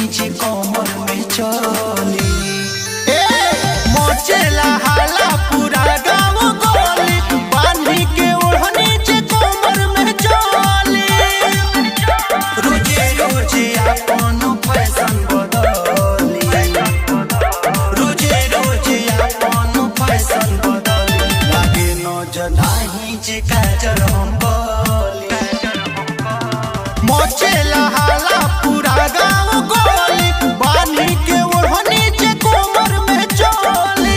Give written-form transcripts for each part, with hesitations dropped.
नीचे कमर में चली मोचेला हाला पूरा गाँव गोली बांधी के ओढ़नी नीचे कमर में चली रोजे रोजे अपन फैशन बदली रोजे रोजे अपन फैशन बदली लागे नजर नाही जे काजर हम बोली मोचेला हाला पूरा गाँव गोली बांधी के ओढ़नी नीचे कमर में चली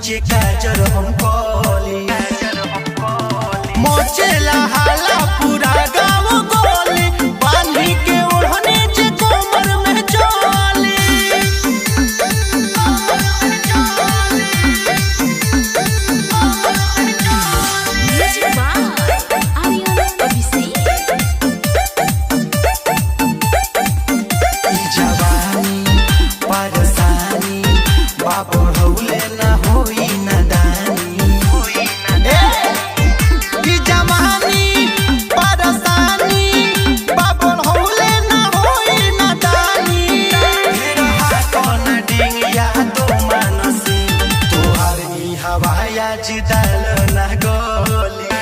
जे काजर हम कोली मोचेला हाला पूरा गाँव गोली बांधी के ओढ़नी नीचे कमर में चली जवानी परसानी बाबू हौले ना होई नदानी जवानी परसानी बाबू हौले ना होई नदानी कौन डिंगिया तो मानसी तोहर ई हवाया जिदल ना गोली